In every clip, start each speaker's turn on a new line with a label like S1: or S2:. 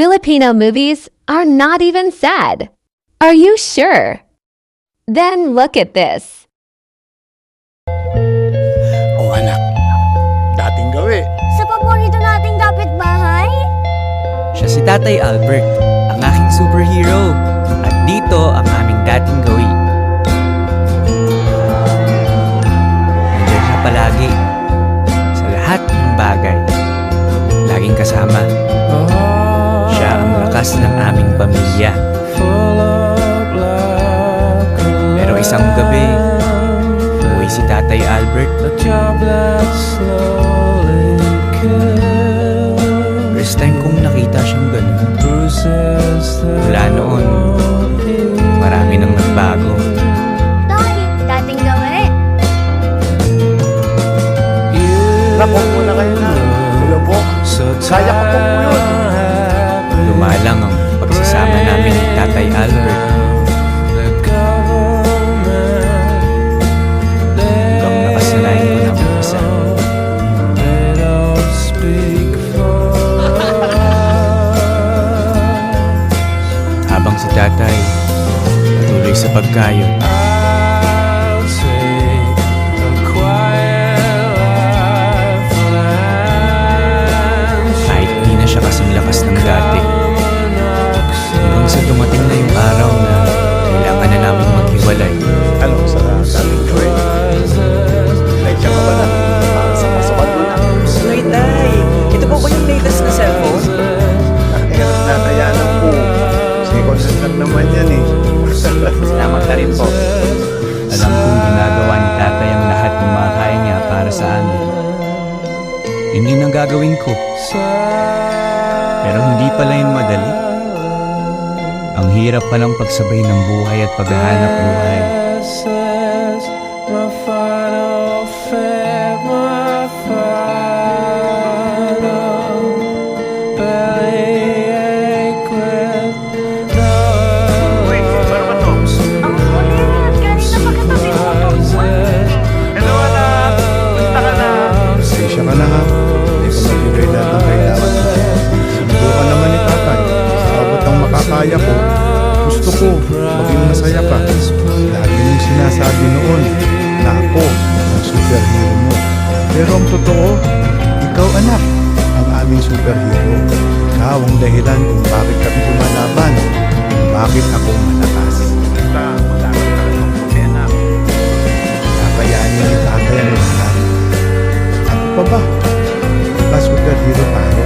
S1: Filipino movies are not even sad. Are you sure? Then look at this.
S2: Oh anak, dating gawi.
S3: Sa paborito nating kapitbahay?
S4: Siya si Tatay Albert, ang aking superhero. At dito ang aming dating gawi. Nandiyan siya palagi. Sa lahat ng bagay. Laging kasama. Siya ang lakas ng aming pamilya. Pero isang gabi, umuwi si Tatay Albert. First time kong nakita siyang ganun. Mula noon, marami nang nagbago.
S3: Tay, dating gawi.
S2: Naku, muna kayo na. Hello po. Kaya ko po yun.
S4: Lumalang ang pagsasama namin ni Tatay Albert. Hanggang nakasanayin ko ng isa. Habang si Tatay patuloy sa pagkayod, kahit di na siya kasing lakas ng dati, hanggang sa dumating na yung araw na kailangan na namin maghiwalay.
S2: Ano, sa dating gawi. Like ka ba na? Sa pasukan mo na.
S4: Wait, Tay! Ito po ba yung latest na cellphone?
S2: Nakahirap na kaya lang po. Second hand lang naman yan eh.
S4: Salamat na rin po. Alam kong ginagawa ni Tatay ang lahat ng makakaya niya para sa amin. Yun yun ang gagawin ko. Pero hindi pala yun madali. Ang hirap palang pagsabay ng buhay at paghahanap buhay.
S2: Wait, paano ba to?
S3: Ang kulit! Kanina pa kita tinutupan.
S2: Hello anak! Basta ka na? Pasensya ka na ha. Hindi ko mabibigay lahat ng kailangan mo. Sinubukan naman ni tatay. Sa abot ang makakaya ko, gusto ko maging masaya ka. Lagi mong sinasabi noon na ako ang superhero mo. Pero ang totoo, ikaw anak, ang aming superhero. Ikaw ang dahilan kung bakit kami lumalaban, kung bakit ako malakas. Basta, mag-aral ka lang ng puti anak. Napayaan niya ni tatay ang lahat. Ako pa ba? Diba superhero tayo?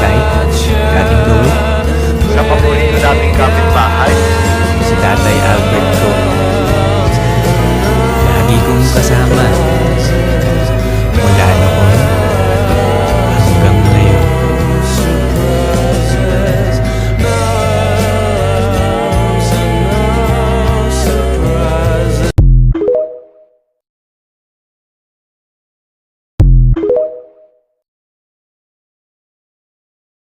S4: Tay, dating gawin.
S2: Sa paborito dating kapitbahay.
S4: Si Tatay Albert.